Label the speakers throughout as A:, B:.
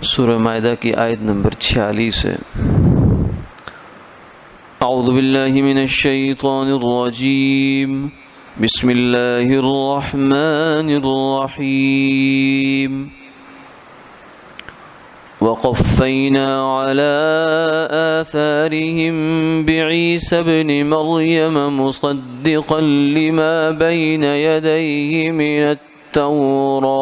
A: سورہ مائدہ کی آیت نمبر 46 ہے۔ اعوذ باللہ من الشیطان الرجیم، بسم اللہ الرحمن الرحیم۔ وقفینا علی آثارهم بعیسی ابن مریم مصدقا لما بین یدیہ من التوراة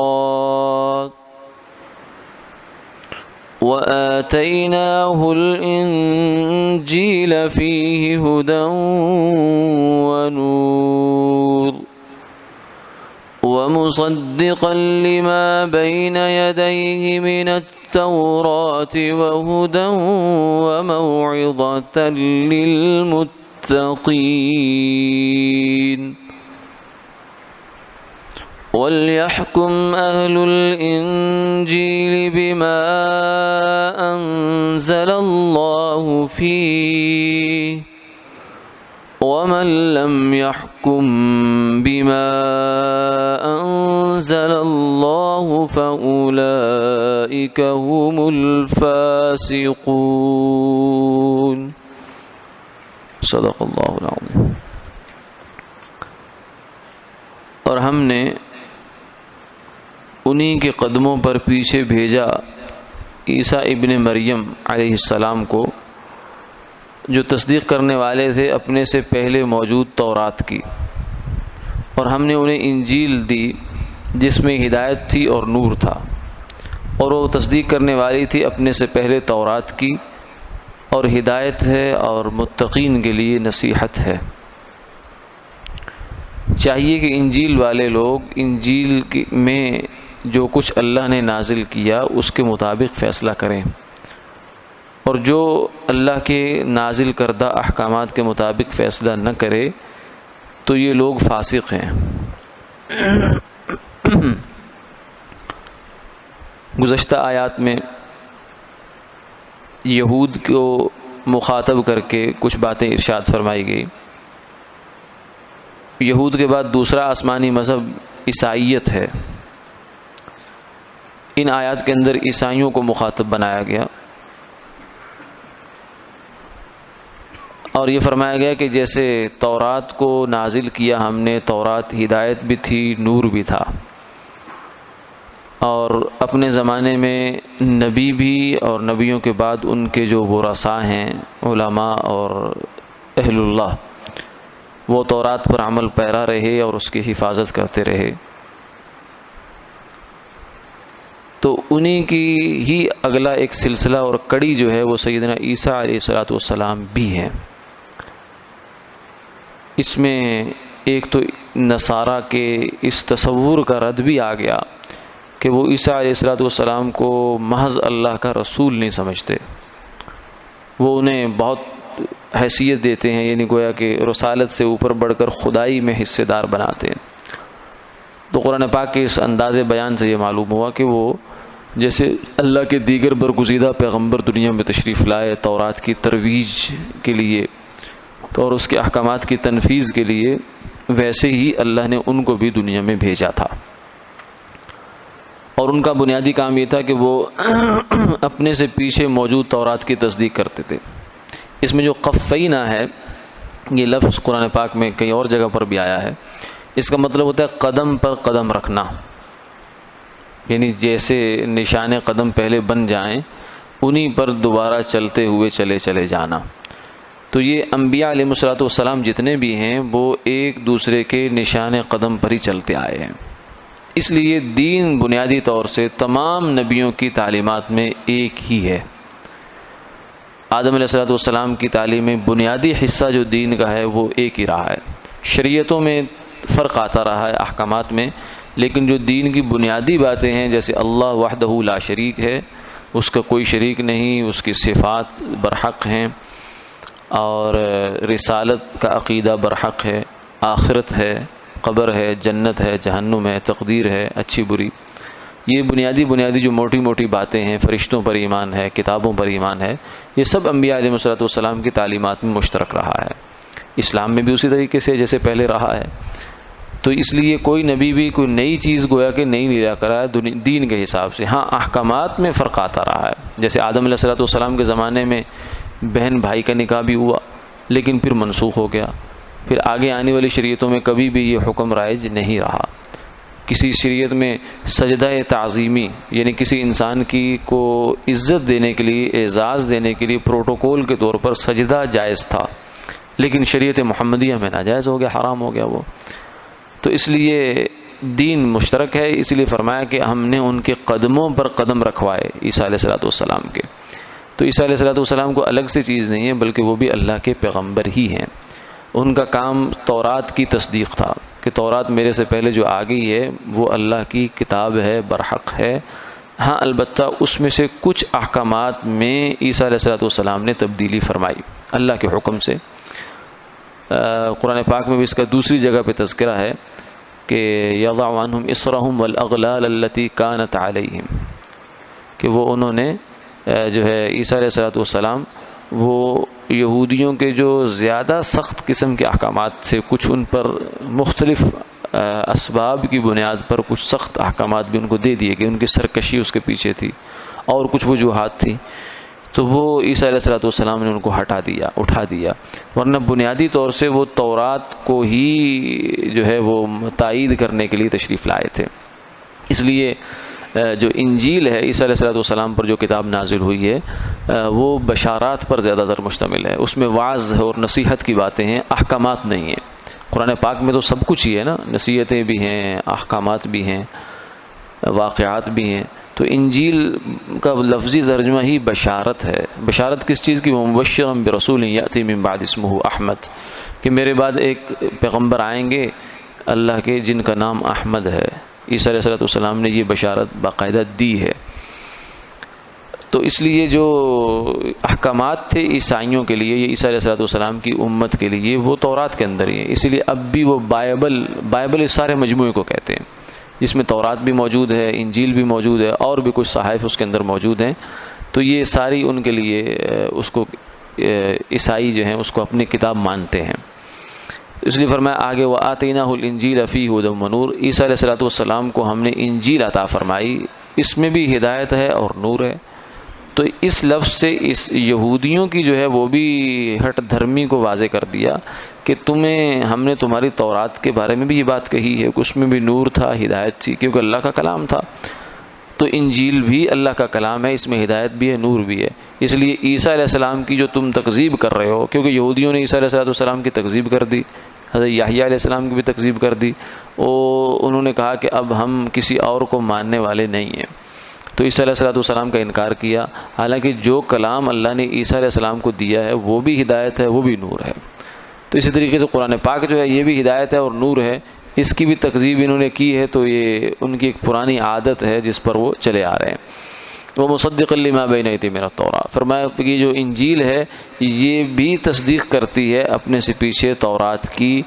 A: وآتيناه الإنجيل فيه هدى ونور ومصدقا لما بين يديه من التوراة وهدى وموعظة للمتقين وَلْيَحْكُمْ أَهْلُ الْإِنْجِيلِ بِمَا أَنزَلَ اللَّهُ فِيهِ وَمَنْ لَمْ يَحْكُمْ بِمَا أَنزَلَ اللَّهُ فَأُولَئِكَ هُمُ الْفَاسِقُونَ۔ صدق اللہ العظیم۔ اور ہم نے انہی کے قدموں پر پیچھے بھیجا عیسیٰ ابن مریم علیہ السلام کو، جو تصدیق کرنے والے تھے اپنے سے پہلے موجود تورات کی، اور ہم نے انہیں انجیل دی جس میں ہدایت تھی اور نور تھا، اور وہ تصدیق کرنے والی تھی اپنے سے پہلے تورات کی، اور ہدایت ہے اور متقین کے لیے نصیحت ہے۔ چاہیے کہ انجیل والے لوگ انجیل میں جو کچھ اللہ نے نازل کیا اس کے مطابق فیصلہ کریں، اور جو اللہ کے نازل کردہ احکامات کے مطابق فیصلہ نہ کرے تو یہ لوگ فاسق ہیں۔ گزشتہ آیات میں یہود کو مخاطب کر کے کچھ باتیں ارشاد فرمائی گئی۔ یہود کے بعد دوسرا آسمانی مذہب عیسائیت ہے۔ ان آیات کے اندر عیسائیوں کو مخاطب بنایا گیا، اور یہ فرمایا گیا کہ جیسے تورات کو نازل کیا ہم نے، تورات ہدایت بھی تھی، نور بھی تھا، اور اپنے زمانے میں نبی بھی اور نبیوں کے بعد ان کے جو ورثاء ہیں، علماء اور اہل اللہ، وہ تورات پر عمل پیرا رہے اور اس کی حفاظت کرتے رہے، تو انہی کی ہی اگلا ایک سلسلہ اور کڑی جو ہے وہ سیدنا عیسیٰ علیہ السلام بھی ہیں۔ اس میں ایک تو نصارہ کے اس تصور کا رد بھی آ گیا کہ وہ عیسیٰ علیہ السلام کو محض اللہ کا رسول نہیں سمجھتے، وہ انہیں بہت حیثیت دیتے ہیں، یعنی گویا کہ رسالت سے اوپر بڑھ کر خدائی میں حصے دار بناتے ہیں۔ تو قرآن پاک کے اس انداز بیان سے یہ معلوم ہوا کہ وہ جیسے اللہ کے دیگر برگزیدہ پیغمبر دنیا میں تشریف لائے تورات کی ترویج کے لیے اور اس کے احکامات کی تنفیذ کے لیے، ویسے ہی اللہ نے ان کو بھی دنیا میں بھیجا تھا، اور ان کا بنیادی کام یہ تھا کہ وہ اپنے سے پیچھے موجود تورات کی تصدیق کرتے تھے۔ اس میں جو قفینا ہے، یہ لفظ قرآن پاک میں کئی اور جگہ پر بھی آیا ہے، اس کا مطلب ہوتا ہے قدم پر قدم رکھنا، یعنی جیسے نشان قدم پہلے بن جائیں انہی پر دوبارہ چلتے ہوئے چلے جانا۔ تو یہ انبیاء علیہ السلام جتنے بھی ہیں وہ ایک دوسرے کے نشان قدم پر ہی چلتے آئے ہیں، اس لیے دین بنیادی طور سے تمام نبیوں کی تعلیمات میں ایک ہی ہے۔ آدم علیہ السلام کی تعلیم میں بنیادی حصہ جو دین کا ہے وہ ایک ہی رہا ہے۔ شریعتوں میں فرق آتا رہا ہے، احکامات میں، لیکن جو دین کی بنیادی باتیں ہیں جیسے اللہ وحدہ لا شریک ہے، اس کا کوئی شریک نہیں، اس کی صفات برحق ہیں، اور رسالت کا عقیدہ برحق ہے، آخرت ہے، قبر ہے، جنت ہے، جہنم ہے، تقدیر ہے، اچھی بری، یہ بنیادی جو موٹی موٹی باتیں ہیں، فرشتوں پر ایمان ہے، کتابوں پر ایمان ہے، یہ سب انبیاء علیہ السلام کی تعلیمات میں مشترک رہا ہے۔ اسلام میں بھی اسی طریقے سے جیسے پہلے رہا ہے۔ تو تو اس لیے کوئی نبی بھی کوئی نئی چیز گویا کہ نہیں لیا کرا ہے دین کے حساب سے. ہاں احکامات میں فرق آتا رہا ہے. جیسے آدم علیہ السلام کے زمانے میں بہن بھائی کا نکاح بھی ہوا لیکن پھر منسوخ ہو گیا. پھر آگے آنے والی شریعتوں میں کبھی بھی یہ حکم رائج نہیں رہا. کسی شریعت میں سجدہ تعظیمی یعنی کسی انسان کی کو عزت دینے کے لیے اعزاز دینے کے لیے پروٹوکول کے طور پر سجدہ جائز تھا لیکن شریعت محمدیہ میں ناجائز ہو گیا, حرام ہو گیا وہ. تو اس لیے دین مشترک ہے. اسی لیے فرمایا کہ ہم نے ان کے قدموں پر قدم رکھوائے عیسیٰ علیہ السلام کے. تو عیسیٰ علیہ السلام کو الگ سے چیز نہیں ہے بلکہ وہ بھی اللہ کے پیغمبر ہی ہیں. ان کا کام تورات کی تصدیق تھا کہ تورات میرے سے پہلے جو آ گئی ہے وہ اللہ کی کتاب ہے, برحق ہے. ہاں البتہ اس میں سے کچھ احکامات میں عیسیٰ علیہ السلام نے تبدیلی فرمائی اللہ کے حکم سے. قرآن پاک میں بھی اس کا دوسری جگہ پہ تذکرہ ہے کہ یضع عنہم اصرہم والاغلال التی کانت علیہم, کہ وہ انہوں نے جو ہے عیسیٰ علیہ السلام وہ یہودیوں کے جو زیادہ سخت قسم کے احکامات سے کچھ ان پر مختلف اسباب کی بنیاد پر کچھ سخت احکامات بھی ان کو دے دیے کہ ان کی سرکشی اس کے پیچھے تھی اور کچھ وجوہات تھی. تو وہ عیسیٰ علیہ السلام نے ان کو اٹھا دیا ورنہ بنیادی طور سے وہ تورات کو ہی جو ہے وہ تائید کرنے کے لیے تشریف لائے تھے. اس لیے جو انجیل ہے عیسیٰ علیہ السلام پر جو کتاب نازل ہوئی ہے وہ بشارات پر زیادہ تر مشتمل ہے. اس میں وعظ اور نصیحت کی باتیں ہیں, احکامات نہیں ہیں. قرآن پاک میں تو سب کچھ ہی ہے نا, نصیحتیں بھی ہیں, احکامات بھی ہیں, واقعات بھی ہیں. تو انجیل کا لفظی ترجمہ ہی بشارت ہے. بشارت کس چیز کی؟ مبشرا برسول یأتی من بعد اسمہ احمد, کہ میرے بعد ایک پیغمبر آئیں گے اللہ کے جن کا نام احمد ہے. عیسیٰ علیہ السلام نے یہ بشارت باقاعدہ دی ہے. تو اس لیے جو احکامات تھے عیسائیوں کے لیے, یہ عیسیٰ علیہ السلام کی امت کے لیے وہ تورات کے اندر ہی ہے. اسی لیے اب بھی وہ بائبل اس سارے مجموعے کو کہتے ہیں جس میں تورات بھی موجود ہے, انجیل بھی موجود ہے اور بھی کچھ صحائف اس کے اندر موجود ہیں. تو یہ ساری ان کے لیے اس کو عیسائی جو ہیں اس کو اپنی کتاب مانتے ہیں. اس لیے فرمایا آگے وَآتَيْنَاهُ الْإِنْجِيلَ فِيهُ هُدًى وَنُورٌ, عیسیٰ علیہ السلام کو ہم نے انجیل عطا فرمائی, اس میں بھی ہدایت ہے اور نور ہے. تو اس لفظ سے اس یہودیوں کی جو ہے وہ بھی ہٹ دھرمی کو واضح کر دیا کہ ہم نے تمہاری تورات کے بارے میں بھی یہ بات کہی ہے کہ اس میں بھی نور تھا, ہدایت تھی, کیونکہ اللہ کا کلام تھا. تو انجیل بھی اللہ کا کلام ہے, اس میں ہدایت بھی ہے, نور بھی ہے. اس لیے عیسیٰ علیہ السلام کی جو تم تکذیب کر رہے ہو, کیونکہ یہودیوں نے عیسیٰ علیہ السلام کی تکذیب کر دی, حضرت یحییٰ علیہ السلام کی بھی تکذیب کر دی, اور انہوں نے کہا کہ اب ہم کسی اور کو ماننے والے نہیں ہیں. تو عیسیٰ علیہ السلام کا انکار کیا, حالانکہ جو کلام اللہ نے عیسیٰ علیہ السلام کو دیا ہے وہ بھی ہدایت ہے, وہ بھی نور ہے. تو اسی طریقے سے قرآن پاک جو ہے یہ بھی ہدایت ہے اور نور ہے, اس کی بھی تکذیب انہوں نے کی ہے. تو یہ ان کی ایک پرانی عادت ہے جس پر وہ چلے آ رہے ہیں. وہ مصدقا لما بین یدی من التوراۃ, فرمایا کہ جو انجیل ہے یہ بھی تصدیق کرتی ہے اپنے سے پیچھے تورات کی,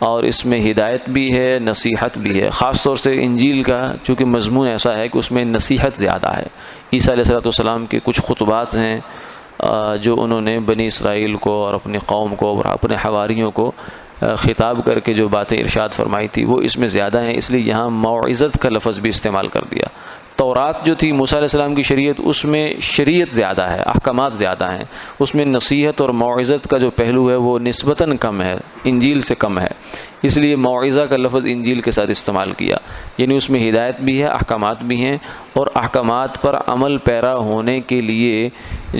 A: اور اس میں ہدایت بھی ہے, نصیحت بھی ہے. خاص طور سے انجیل کا چونکہ مضمون ایسا ہے کہ اس میں نصیحت زیادہ ہے. عیسیٰ علیہ السلام کے کچھ خطبات ہیں جو انہوں نے بنی اسرائیل کو اور اپنی قوم کو اور اپنے حواریوں کو خطاب کر کے جو باتیں ارشاد فرمائی تھی وہ اس میں زیادہ ہیں. اس لیے یہاں موعظت کا لفظ بھی استعمال کر دیا. تورات جو تھی موسیٰ علیہ السلام کی شریعت, اس میں شریعت زیادہ ہے, احکامات زیادہ ہیں, اس میں نصیحت اور موعظت کا جو پہلو ہے وہ نسبتاً کم ہے, انجیل سے کم ہے. اس لیے موعظہ کا لفظ انجیل کے ساتھ استعمال کیا, یعنی اس میں ہدایت بھی ہے, احکامات بھی ہیں, اور احکامات پر عمل پیرا ہونے کے لیے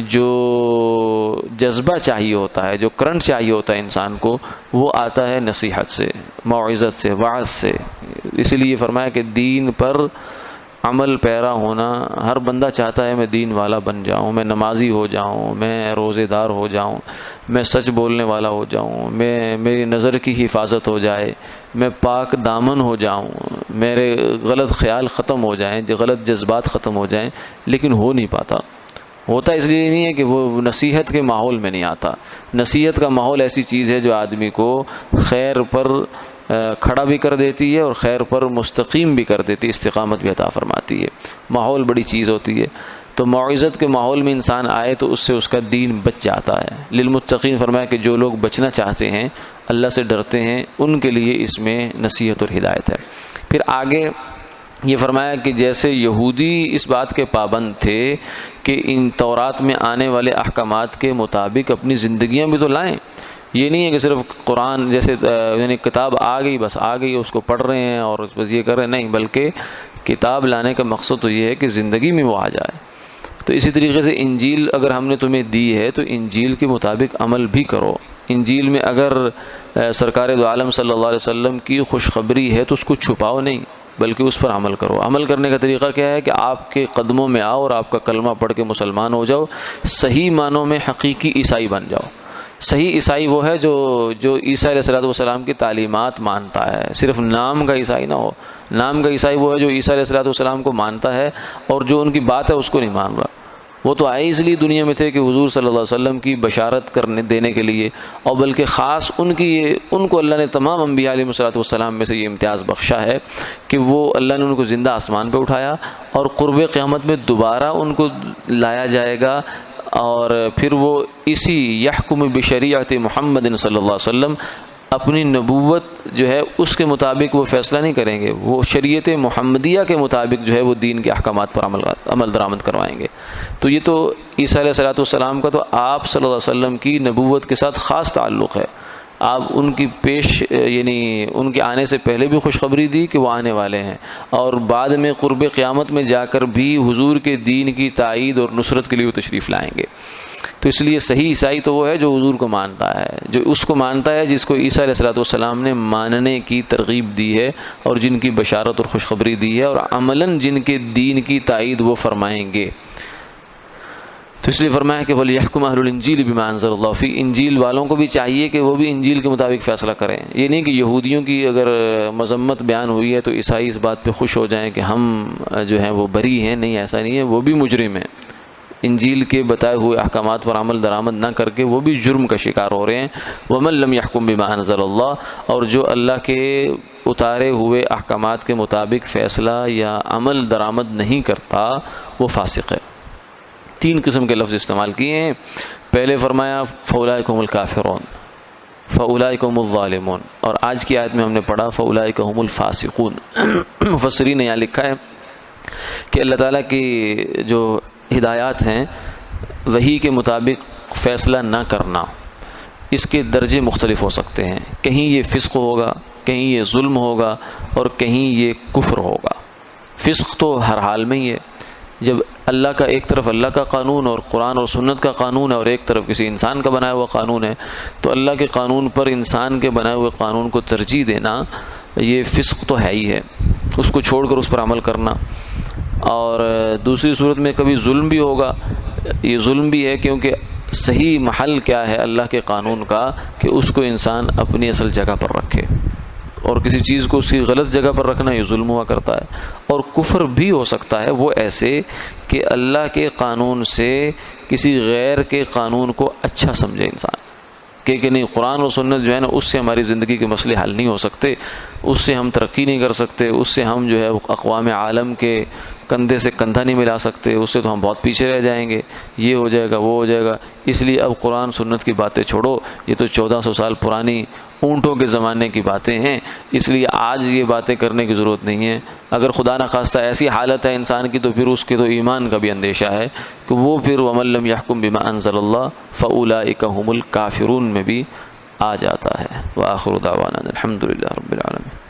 A: جو جذبہ چاہیے ہوتا ہے, جو کرنٹ چاہیے ہوتا ہے انسان کو, وہ آتا ہے نصیحت سے, موعظت سے, وعظ سے. اسی لیے فرمایا کہ دین پر عمل پیرا ہونا, ہر بندہ چاہتا ہے میں دین والا بن جاؤں, میں نمازی ہو جاؤں, میں روزے دار ہو جاؤں, میں سچ بولنے والا ہو جاؤں, میری نظر کی حفاظت ہو جائے, میں پاک دامن ہو جاؤں, میرے غلط خیال ختم ہو جائیں, غلط جذبات ختم ہو جائیں. لیکن ہو نہیں پاتا. ہوتا اس لیے نہیں ہے کہ وہ نصیحت کے ماحول میں نہیں آتا. نصیحت کا ماحول ایسی چیز ہے جو آدمی کو خیر پر کھڑا بھی کر دیتی ہے اور خیر پر مستقیم بھی کر دیتی ہے, استقامت بھی عطا فرماتی ہے. ماحول بڑی چیز ہوتی ہے. تو موعظت کے ماحول میں انسان آئے تو اس سے اس کا دین بچ جاتا ہے. للمتقین فرمایا کہ جو لوگ بچنا چاہتے ہیں اللہ سے ڈرتے ہیں ان کے لیے اس میں نصیحت اور ہدایت ہے۔ پھر آگے یہ فرمایا کہ جیسے یہودی اس بات کے پابند تھے کہ ان تورات میں آنے والے احکامات کے مطابق اپنی زندگیاں بھی تو لائیں، یہ نہیں ہے کہ صرف قرآن جیسے یعنی کتاب آ گئی بس آ گئی اس کو پڑھ رہے ہیں اور بس یہ کر رہے ہیں، نہیں، بلکہ کتاب لانے کا مقصد تو یہ ہے کہ زندگی میں وہ آ جائے۔ تو اسی طریقے سے انجیل اگر ہم نے تمہیں دی ہے تو انجیل کے مطابق عمل بھی کرو۔ انجیل میں اگر سرکار دو عالم صلی اللہ علیہ وسلم کی خوشخبری ہے تو اس کو چھپاؤ نہیں، بلکہ اس پر عمل کرو۔ عمل کرنے کا طریقہ کیا ہے کہ آپ کے قدموں میں آؤ اور آپ کا کلمہ پڑھ کے مسلمان ہو جاؤ، صحیح معنوں میں حقیقی عیسائی بن جاؤ۔ صحیح عیسائی وہ ہے جو عیسیٰ علیہ السلام کی تعلیمات مانتا ہے، صرف نام کا عیسائی نہ ہو۔ نام کا عیسائی وہ ہے جو عیسیٰ علیہ السلام کو مانتا ہے اور جو ان کی بات ہے اس کو نہیں مان رہا۔ وہ تو آئے اس لیے دنیا میں تھے کہ حضور صلی اللہ علیہ وسلم کی بشارت دینے کے لیے، اور بلکہ خاص ان کو اللہ نے تمام انبیاء علیہ السلام میں سے یہ امتیاز بخشا ہے کہ وہ اللہ نے ان کو زندہ آسمان پہ اٹھایا اور قرب قیامت میں دوبارہ ان کو لایا جائے گا، اور پھر وہ اسی یحکم بشریعت محمد صلی اللہ علیہ وسلم اپنی نبوت جو ہے اس کے مطابق وہ فیصلہ نہیں کریں گے، وہ شریعت محمدیہ کے مطابق جو ہے وہ دین کے احکامات پر عمل درآمد کروائیں گے۔ تو یہ تو عیسیٰ علیہ السلام کا تو آپ صلی اللہ علیہ وسلم کی نبوت کے ساتھ خاص تعلق ہے۔ آپ ان کی یعنی ان کے آنے سے پہلے بھی خوشخبری دی کہ وہ آنے والے ہیں، اور بعد میں قرب قیامت میں جا کر بھی حضور کے دین کی تائید اور نصرت کے لیے وہ تشریف لائیں گے۔ تو اس لیے صحیح عیسائی تو وہ ہے جو حضور کو مانتا ہے، جو اس کو مانتا ہے جس کو عیسیٰ علیہ السلام نے ماننے کی ترغیب دی ہے اور جن کی بشارت اور خوشخبری دی ہے، اور عملاً جن کے دین کی تائید وہ فرمائیں گے۔ تو اس لیے فرمایا کہ وَلْيَحْكُمْ أَهْلُ الْإِنْجِيلِ بِمَا أَنزَلَ اللَّهُ فِيهِ، انجیل والوں کو بھی چاہیے کہ وہ بھی انجیل کے مطابق فیصلہ کریں۔ یہ نہیں کہ یہودیوں کی اگر مذمت بیان ہوئی ہے تو عیسائی اس بات پہ خوش ہو جائیں کہ ہم جو ہیں وہ بری ہیں، نہیں، ایسا نہیں ہے، وہ بھی مجرم ہیں۔ انجیل کے بتائے ہوئے احکامات پر عمل درآمد نہ کر کے وہ بھی جرم کا شکار ہو رہے ہیں۔ وَمَن لَّمْ يَحْكُم بِمَا أَنزَلَ اللَّهُ، اور جو اللہ کے اتارے ہوئے احکامات کے مطابق فیصلہ یا عمل درآمد نہیں کرتا وہ فاسق ہے۔ 3 قسم کے لفظ استعمال کیے ہیں۔ پہلے فرمایا فَأُولَٰئِكَ هُمُ الْكَافِرُونَ، فَأُولَٰئِكَ هُمُ الظَّالِمُونَ، اور آج کی آیت میں ہم نے پڑھا فَأُولَٰئِكَ هُمُ الْفَاسِقُونَ۔ مفسرین نے یہاں لکھا ہے کہ اللہ تعالیٰ کی جو ہدایات ہیں وحی کے مطابق فیصلہ نہ کرنا، اس کے درجے مختلف ہو سکتے ہیں، کہیں یہ فسق ہوگا، کہیں یہ ظلم ہوگا، اور کہیں یہ کفر ہوگا۔ فسق تو ہر حال میں ہی ہے، جب اللہ کا ایک طرف اللہ کا قانون اور قرآن اور سنت کا قانون ہے اور ایک طرف کسی انسان کا بنایا ہوا قانون ہے، تو اللہ کے قانون پر انسان کے بنائے ہوئے قانون کو ترجیح دینا یہ فسق تو ہے ہی ہے، اس کو چھوڑ کر اس پر عمل کرنا۔ اور دوسری صورت میں کبھی ظلم بھی ہوگا، یہ ظلم بھی ہے کیونکہ صحیح محل کیا ہے اللہ کے قانون کا کہ اس کو انسان اپنی اصل جگہ پر رکھے، اور کسی چیز کو اس کی غلط جگہ پر رکھنا یہ ظلم ہوا کرتا ہے۔ اور کفر بھی ہو سکتا ہے وہ ایسے کہ اللہ کے قانون سے کسی غیر کے قانون کو اچھا سمجھے انسان، کہ نہیں قرآن و سنت جو ہے نا اس سے ہماری زندگی کے مسئلے حل نہیں ہو سکتے، اس سے ہم ترقی نہیں کر سکتے، اس سے ہم جو ہے اقوام عالم کے کندھے سے کندھا نہیں ملا سکتے، اس سے تو ہم بہت پیچھے رہ جائیں گے، یہ ہو جائے گا وہ ہو جائے گا، اس لیے اب قرآن سنت کی باتیں چھوڑو، یہ تو 1400 سال پرانی اونٹوں کے زمانے کی باتیں ہیں، اس لیے آج یہ باتیں کرنے کی ضرورت نہیں ہے۔ اگر خدا نخواستہ ایسی حالت ہے انسان کی تو پھر اس کے تو ایمان کا بھی اندیشہ ہے کہ وہ پھر وَمَن لَّمْ يَحْكُم بِمَا أَنزَلَ اللَّهُ فَأُولَٰئِكَ هُمُ الْكَافِرُونَ میں بھی آ جاتا ہے۔ وآخر دعوانا الحمد للہ رب العالمین۔